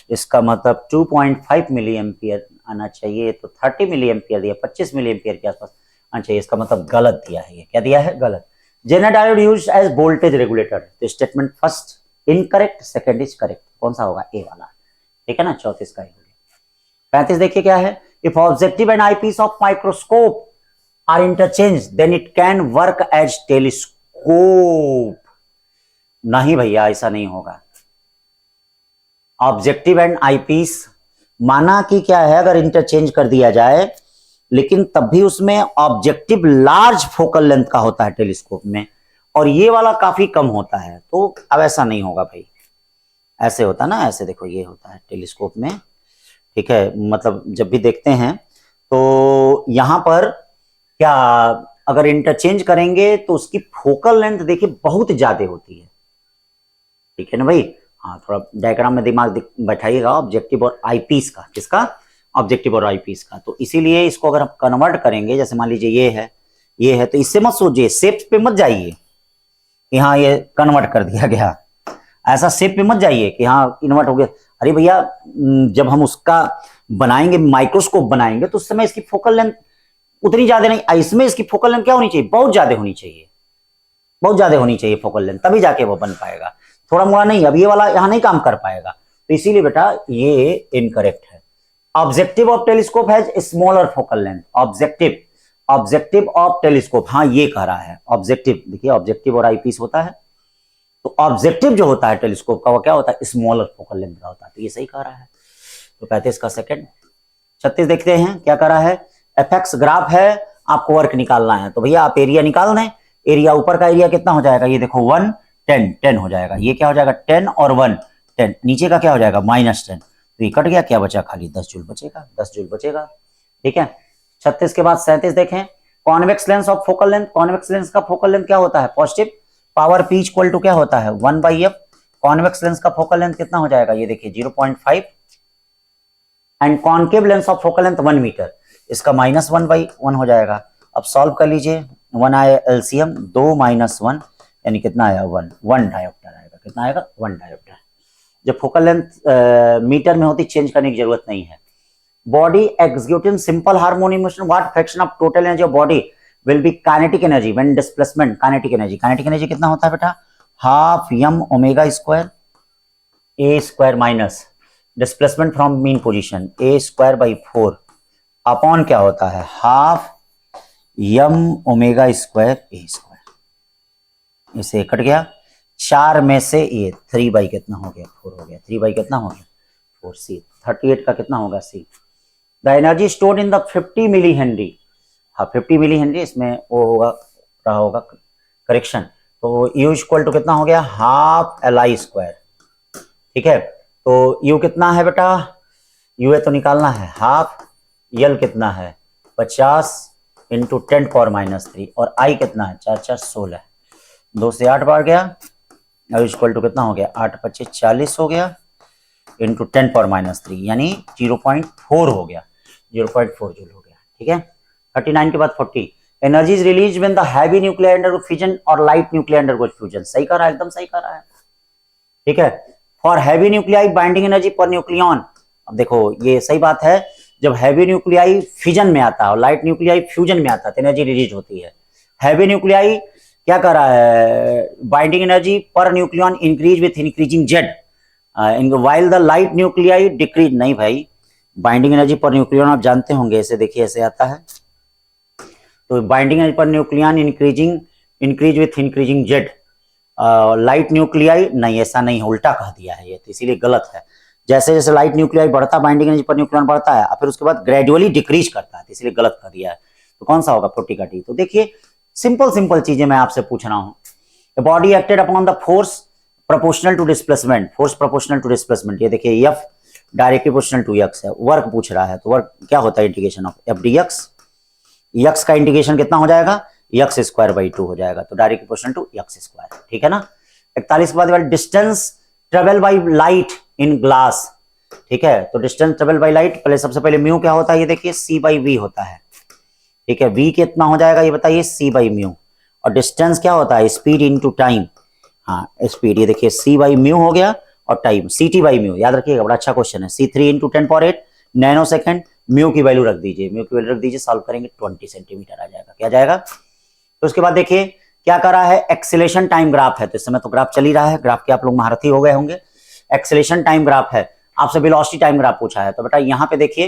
इसका मतलब 2.5 मिली एम्पियर आना चाहिए, तो 30 मिली एम्पियर दिया, 25 मिली एम्पियर के आसपास आना चाहिए, इसका मतलब गलत दिया है, ये क्या दिया है, गलत। Zener diode used as voltage regulator, तो statement first incorrect, second is correct, कौन सा होगा, ए वाला, ठीक है ना। 34 का ही हो गया। 35 देखिए क्या है, if objective and eyepiece of microscope are interchange then it can work as telescope. नहीं भैया ऐसा नहीं होगा, ऑब्जेक्टिव एंड आईपीस माना कि क्या है, अगर इंटरचेंज कर दिया जाए लेकिन तब भी उसमें ऑब्जेक्टिव लार्ज फोकल लेंथ का होता है टेलीस्कोप में, और ये वाला काफी कम होता है, तो अब ऐसा नहीं होगा भाई, ऐसे होता ना, ऐसे देखो ये होता है टेलीस्कोप में, ठीक है, मतलब जब भी देखते हैं तो यहां पर क्या अगर इंटरचेंज करेंगे तो उसकी फोकल लेंथ देखिए बहुत ज्यादा होती है, ठीक है ना भाई। हाँ थोड़ा डायग्राम में दिमाग बैठाइएगा, ऑब्जेक्टिव और आईपीस का, किसका, ऑब्जेक्टिव और आईपीस का। तो इसीलिए इसको अगर हम कन्वर्ट करेंगे, जैसे मान लीजिए ये है, तो इससे मत सोचिए, शेप पे मत जाइए, यहाँ ये कन्वर्ट कर दिया गया, ऐसा शेप पे मत जाइए कि हाँ इन्वर्ट हो गया। अरे भैया जब हम उसका बनाएंगे, माइक्रोस्कोप बनाएंगे, तो उस समय इसकी फोकल लेंथ उतनी ज्यादा नहीं, इसमें इसकी फोकल लेंथ क्या होनी चाहिए, बहुत ज्यादा होनी चाहिए, बहुत ज्यादा होनी चाहिए फोकल लेंथ, तभी जाके वो बन पाएगा। थोड़ा मोड़ा नहीं, अब ये वाला यहाँ नहीं काम कर पाएगा। तो इसीलिए बेटा ये इनकरेक्ट है। Objective of telescope has smaller focal length. Objective of telescope, हाँ ये कह रहा है ऑब्जेक्टिव। देखिए ऑब्जेक्टिव और आईपीस होता है, तो ऑब्जेक्टिव जो होता है टेलीस्कोप का वो क्या होता है, स्मॉलर फोकल लेंथ का होता है। तो ये सही कह रहा है। तो 35 का सेकंड। 36 देखते हैं क्या कर रहा है। एफएक्स ग्राफ है, आपको वर्क निकालना है। तो भैया आप एरिया निकाल दें। एरिया, ऊपर का एरिया कितना हो जाएगा, ये देखो 1 10 10 हो जाएगा। ये क्या हो जाएगा 10 और 1 10। नीचे का क्या हो जाएगा -10। तो ये कट गया, क्या बचा, खाली 10 जूल बचेगा, 10 जूल बचेगा। ठीक है। 36 के बाद 37 देखें। Convex lens of focal length. Convex lens का फोकल लेंथ क्या होता है, positive. Power P equal to क्या होता है 1/f। कॉन्वेक्स लेंस का फोकल लेंथ कितना हो जाएगा, ये देखिए 0.5। And concave lens of focal length 1 metre, इसका -1/1 हो जाएगा। अब सॉल्व कर लीजिए। 1 आया एलसीएम, 2 - 1 यानी कितना आया 1 डायोप्टर आएगा। कितना आएगा 1 डायोप्टर। जब फोकल लेंथ मीटर में होती, चेंज करने की जरूरत नहीं है। Body executing simple harmonic motion, what fraction of total energy of body will be kinetic energy when displacement. Kinetic energy कितना होता है बेटा, half m omega square a square minus displacement from mean position a square by 4 upon क्या होता है, half m omega square a square. इसे cut गया, 4 में से ये 3 बाई कितना हो गया 4 हो गया। 3 बाई कितना हो गया 4 c। 38 का कितना होगा c। The energy stored in the 50 milli henry. हाँ 50 मिली हेनरी, इसमें वो होगा, रहा होगा करेक्शन। तो U इक्वल टू कितना हो गया, हाफ LI स्क्वायर। ठीक है। तो U कितना है बेटा, U है तो निकालना है, हाफ L कितना है 50 इंटू 10 पावर -3 और I कितना है 4 4 16। 2 से 8 बार गया। U इक्वल टू कितना हो गया 8 25 40 हो गया इंटू 10 पावर -3 यानी 0.4 हो गया, 0.4 जूल हो गया। ठीक है। 39 के बाद 40। Energy is release when the heavy nuclear undergo fusion और लाइट न्यूक्लियर अंडरगो फ्यूजन। सही कर रहा है, एकदम सही कर रहा है। ठीक है। For heavy nuclei binding energy per nucleon. अब देखो ये सही बात है, जब हैवी न्यूक्लियाई फिजन में आता है और लाइट न्यूक्लियाई फ्यूजन में आता है तो एनर्जी रिलीज होती है। हैवी न्यूक्लियाई क्या कर रहा है, binding energy per nucleon increase with increasing Z, while the light nuclei decrease. नहीं भाई, बाइंडिंग एनर्जी पर न्यूक्लियन आप जानते होंगे, ऐसे देखिए ऐसे आता है। तो binding energy per nucleon increase with increasing Z. Light nuclei नहीं, ऐसा नहीं है, उल्टा कह दिया है ये, तो इसीलिए गलत है। जैसे जैसे लाइट न्यूक्लियाई बढ़ता, बाइंडिंग एनर्जी पर न्यूक्लियन बढ़ता है, फिर उसके बाद ग्रेजुअली डिक्रीज करता है, तो इसलिए गलत कह दिया है। तो कौन सा होगा 40 का डी। तो देखिए सिंपल चीजें मैं आपसे पूछ रहा हूँ। Body acted upon the force proportional to displacement. Force proportional to displacement, ये देखिए F directly proportional to x है। वर्क पूछ रहा है, तो वर्क क्या होता है, integration of F dx। x का इंटीग्रेशन कितना हो जाएगा, x स्क्वायर बाई 2 हो जाएगा, तो direct proportional to x square. ठीक है ना। 41 के बाद distance travel by light in glass. ठीक है। तो डिस्टेंस ट्रेवल बाई लाइट, पहले सबसे पहले म्यू क्या होता है, ये देखिए c बाई v होता है। ठीक है। v कितना हो जाएगा ये बताइए, c बाई म्यू। और डिस्टेंस क्या होता है, स्पीड इनटू टाइम। हाँ स्पीड, ये देखिए c बाई म्यू हो गया, और टाइम ct बाई म्यू। याद रखिएगा, बड़ा अच्छा क्वेश्चन है। c3 into 10 power 8 nano second. Mu की वैल्यू रख दीजिए, सॉल्व करेंगे 20 सेंटीमीटर आ जाएगा। क्या जाएगा। तो उसके बाद देखिए क्या कर रहा है, एक्सेलेरेशन टाइम ग्राफ है। तो इस समय तो ग्राफ चल ही रहा है, ग्राफ के आप लोग महारथी हो गए होंगे। एक्सेलेरेशन टाइम ग्राफ है, आपसे वेलोसिटी टाइम ग्राफ पूछा है। तो बेटा यहाँ पे देखिए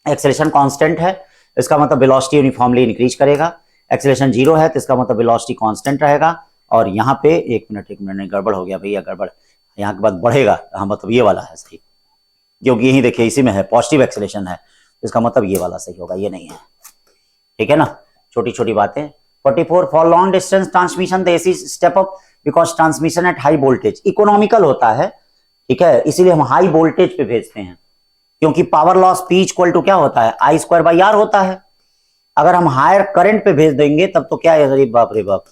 एक्सेलेरेशन कांस्टेंट है, इसका मतलब वेलोसिटी यूनिफॉर्मली इंक्रीज करेगा। एक्सेलेरेशन 0 है तो इसका मतलब वेलोसिटी कांस्टेंट रहेगा। और यहाँ पे एक मिनट नहीं, गड़बड़ हो गया भैया, गड़बड़। यहाँ के बाद बढ़ेगा, हाँ मतलब ये वाला है सही, क्योंकि यही देखिए इसी में है पॉजिटिव एक्सेलेरेशन है, इसका मतलब ये वाला सही होगा, ये नहीं है। ठीक है ना, छोटी छोटी बातें। 44 for long distance transmission the AC step up because transmission at high voltage. Economical होता है, ठीक है, इसीलिए हम हाई वोल्टेज पे भेजते हैं, क्योंकि power loss P equal to क्या होता है, I स्क्वायर बाई R होता है। अगर हम हायर करंट पे भेज देंगे तब तो क्या है, अरे बाप रे बाप,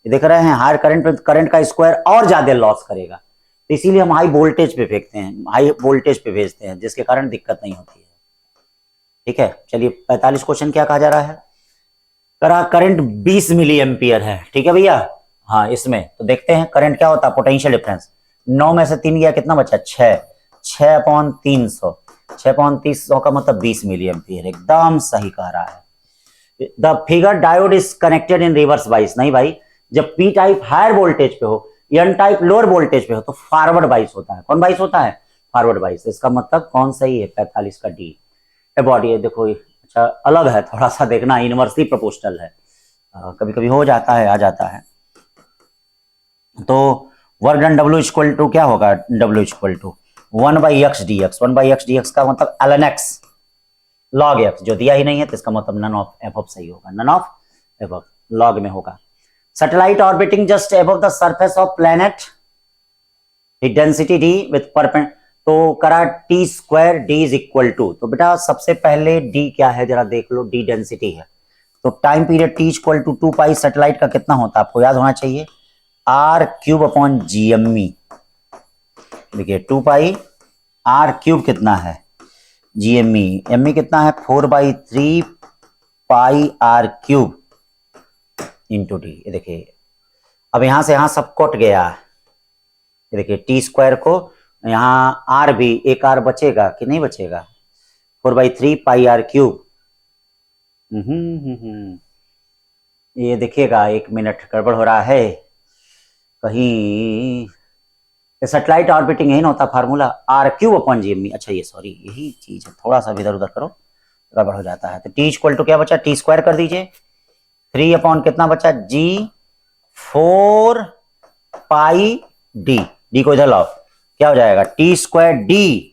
ये देख रहे हैं हायर करंट पे करंट का स्क्वायर और ज्यादा लॉस करेगा, तो इसीलिए हम हाई वोल्टेज पे फेंकते हैं, हाई वोल्टेज पे भेजते हैं, जिसके कारण दिक्कत नहीं होती है। ठीक है, चलिए 45 क्वेश्चन क्या कहा जा रहा है, करा करंट 20 मिली एम्पियर है। ठीक है भैया, हाँ इसमें तो देखते हैं करंट क्या होता है, पोटेंशियल डिफरेंस 9 में से 3 गया, कितना बचा? 6। 6/300, 6/300 का मतलब 20 मिली एम्पियर, एकदम सही कह रहा है। The figure diode is connected in reverse bias. नहीं भाई, जब पी टाइप हायर वोल्टेज पे हो, एन टाइप लोअर वोल्टेज पे हो, तो फॉरवर्ड बाइस होता है। कौन बाइस होता है? फॉरवर्ड बाइस। इसका मतलब कौन सही है? 45 का डी। बॉडी है देखो, अच्छा अलग है थोड़ा सा, देखना इनवर्सली प्रोपोर्शनल है, कभी कभी हो जाता है, आ जाता है। तो work done W equal to क्या होगा? W equal to 1/x dx। 1/x dx का मतलब ln x log x, जो दिया ही नहीं है तो इसका मतलब नन ऑफ एफ सही होगा, नन ऑफ एफ लॉग में होगा। Satellite orbiting just above the surface of planet, density D with perpend, तो करा t² d is equal to. तो बेटा सबसे पहले d क्या है जरा देख लो, d डेंसिटी है। तो time period t equal to 2 satellite का कितना होता है आपको याद होना चाहिए, r³ देखिए 2 r³ कितना है, GME कितना है, 4/3 r³ इंटू डी। ये देखिए अब यहां से यहां सब कट गया, ये देखिए t² को यहाँ r भी एक r बचेगा कि नहीं बचेगा, 4/3 r³। ये देखिएगा 1 मिनट गड़बड़ हो रहा है कहीं, सैटेलाइट ऑर्बिटिंग यही ना होता फार्मूला, r³/GME। अच्छा ये सॉरी यही चीज है, थोड़ा सा इधर उधर करो गड़बड़ हो जाता है। तो t इक्वल टू क्या बचा, t² कर दीजिए, 3 कितना बचा, G4πd, d को इधर लाओ, क्या हो जाएगा, t² d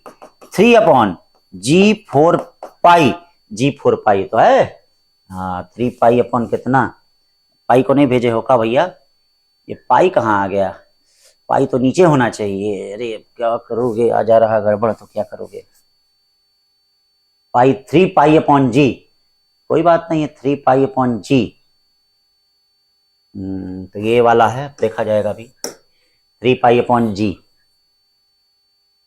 3/G4π, G4π तो है, हाँ 3π कितना, पाई को नहीं भेजे हो का भैया, ये पाई कहाँ आ गया, पाई तो नीचे होना चाहिए। अरे क्या करोगे, आ जा रहा गड़बड़ तो क्या करोगे, पाई 3π/G, कोई बात नहीं है 3π/G। तो ये वाला है, देखा जाएगा अभी 3π/G।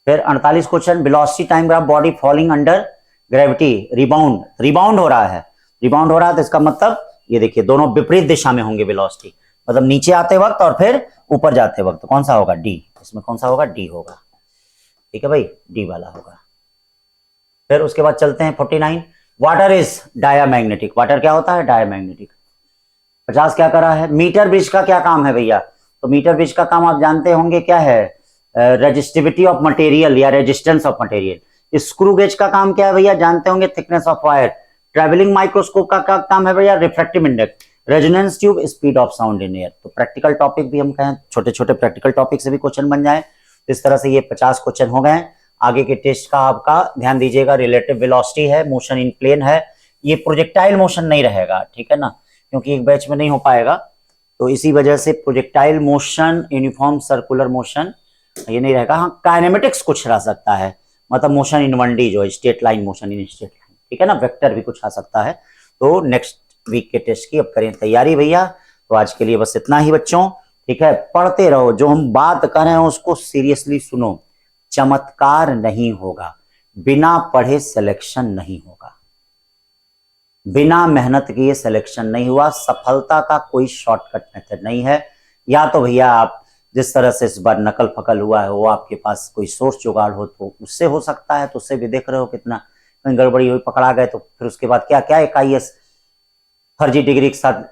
फिर 48 question, velocity time graph body falling under gravity, rebound हो रहा है, रिबाउंड हो रहा है तो इसका मतलब ये देखिए दोनों विपरीत दिशा में होंगे वेलोसिटी, मतलब नीचे आते वक्त और फिर ऊपर जाते वक्त, कौन सा होगा, डी। इसमें कौन सा होगा, डी होगा, ठीक है भाई, डी वाला होगा। फिर उसके बाद चलते हैं 49, वाटर इज डायामैग्नेटिक। वाटर क्या होता है, डायामैग्नेटिक। 50 क्या करा है, मीटर ब्रिज का क्या काम है भैया, तो मीटर ब्रिज का काम आप जानते होंगे क्या है, रेजिस्टिविटी ऑफ मटेरियल या resistance of material. Screw gauge का काम क्या है भैया, जानते होंगे, thickness of wire. Travelling microscope का क्या काम है भैया, refractive index. Resonance tube, speed of sound in air. तो प्रैक्टिकल टॉपिक भी हम कहें, छोटे छोटे प्रैक्टिकल टॉपिक से भी क्वेश्चन बन जाए। इस तरह से ये 50 क्वेश्चन हो गए। आगे के टेस्ट का आपका ध्यान दीजिएगा, रिलेटिव वेलोसिटी है, मोशन इन प्लेन है, ये प्रोजेक्टाइल मोशन नहीं रहेगा, ठीक है ना, क्योंकि एक बैच में नहीं हो पाएगा, तो इसी वजह से projectile motion, uniform circular motion ये नहीं रहेगा। हाँ काइनेमेटिक्स कुछ रह सकता है, मतलब मोशन इन 1D जो है, straight line motion in straight line, ठीक है ना, वेक्टर भी कुछ आ सकता है। तो नेक्स्ट वीक के टेस्ट की अब करें तैयारी भैया। तो आज के लिए बस इतना ही बच्चों, ठीक है, पढ़ते रहो, जो हम बात कर रहे हैं उसको सीरियसली सुनो, चमत्कार नहीं होगा, बिना पढ़े सिलेक्शन नहीं होगा, बिना मेहनत किए सिलेक्शन नहीं हुआ। सफलता का कोई शॉर्टकट मेथड नहीं है। या तो भैया आप जिस तरह से इस बार नकल फकल हुआ है, वो आपके पास कोई सोर्स जुगाड़ हो तो उससे हो सकता है, तो उससे भी देख रहे हो कितना कहीं गड़बड़ी हुई, पकड़ा गए तो फिर उसके बाद क्या क्या, एक IAS फर्जी डिग्री के साथ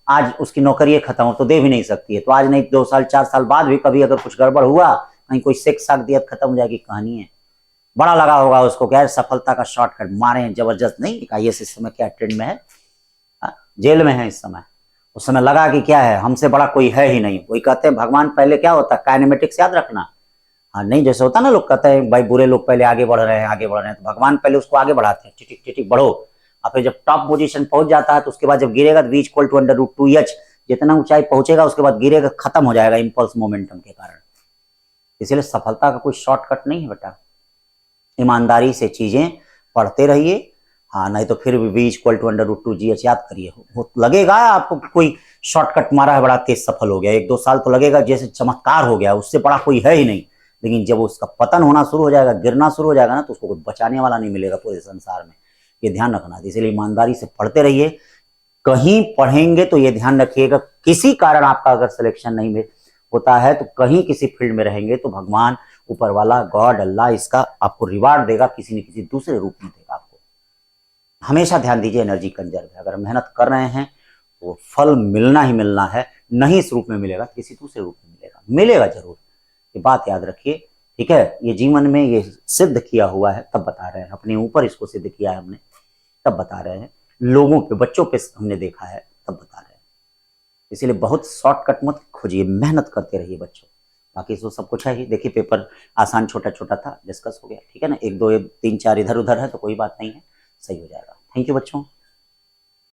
आज उसकी नौकरी खत्म हो तो दे भी नहीं सकती है, तो आज नहीं 2 साल 4 साल बाद भी कभी अगर कुछ गड़बड़ हुआ, कहीं कोई सेक साक दिया, खत्म हो जाएगी कहानी है। बड़ा लगा होगा उसको क्या सफलता का शॉर्टकट मारे हैं जबरदस्त, नहीं IAS इस समय क्या ट्रेंड में है, जेल में है इस समय, उस समय लगा कि क्या है, हमसे बड़ा कोई है ही नहीं। वही कहते हैं भगवान पहले क्या होता है, काइनेमेटिक्स याद रखना, हाँ नहीं जैसे होता ना, लोग कहते हैं भाई बुरे लोग पहले आगे बढ़ रहे हैं, आगे बढ़ रहे हैं, तो भगवान पहले उसको आगे बढ़ाते हैं, टिटिक टिटिक बढ़ो, और फिर जब टॉप पोजीशन पहुंच जाता है तो उसके बाद जब गिरेगा तो v इक्वल टू √2h, जितना ऊंचाई पहुंचेगा उसके बाद गिरेगा, खत्म हो जाएगा इंपल्स मोमेंटम के कारण। इसलिए सफलता का कोई शॉर्टकट नहीं है बेटा, ईमानदारी से चीजें पढ़ते रहिए, हाँ नहीं तो फिर v इक्वल टू √2gh याद करिए, वो लगेगा आपको कोई शॉर्टकट मारा है बड़ा तेज सफल हो गया, 1-2 साल तो लगेगा जैसे चमत्कार हो गया, उससे बड़ा कोई है ही नहीं। लेकिन जब उसका पतन होना शुरू हो जाएगा, गिरना शुरू हो जाएगा ना, तो उसको कोई बचाने वाला नहीं मिलेगा पूरे संसार में, ये ध्यान रखना। इसलिए ईमानदारी से पढ़ते रहिए। कहीं पढ़ेंगे तो ये ध्यान रखिएगा, किसी कारण आपका अगर सिलेक्शन नहीं होता है तो कहीं किसी फील्ड में रहेंगे तो भगवान, ऊपर वाला, गॉड, अल्लाह इसका आपको रिवार्ड देगा, किसी न किसी दूसरे रूप में देगा आपको। हमेशा ध्यान दीजिए, एनर्जी कंजर्व है। अगर मेहनत कर रहे हैं तो फल मिलना ही मिलना है, नहीं इस रूप में मिलेगा तो किसी दूसरे रूप में मिलेगा, मिलेगा जरूर। ये बात याद रखिए, ठीक है। ये जीवन में ये सिद्ध किया हुआ है, तब बता रहे हैं, अपने ऊपर इसको सिद्ध किया है हमने, तब बता रहे हैं। लोगों पे, बच्चों पे हमने देखा है, तब बता रहे हैं। इसीलिए बहुत शॉर्टकट मत खोजिए, मेहनत करते रहिए बच्चों। बाकी तो सब कुछ है ही। देखिए पेपर आसान छोटा छोटा था, डिस्कस हो गया, ठीक है ना। 1 2 3 4 इधर उधर है तो कोई बात नहीं है, सही हो जाएगा। थैंक यू बच्चों।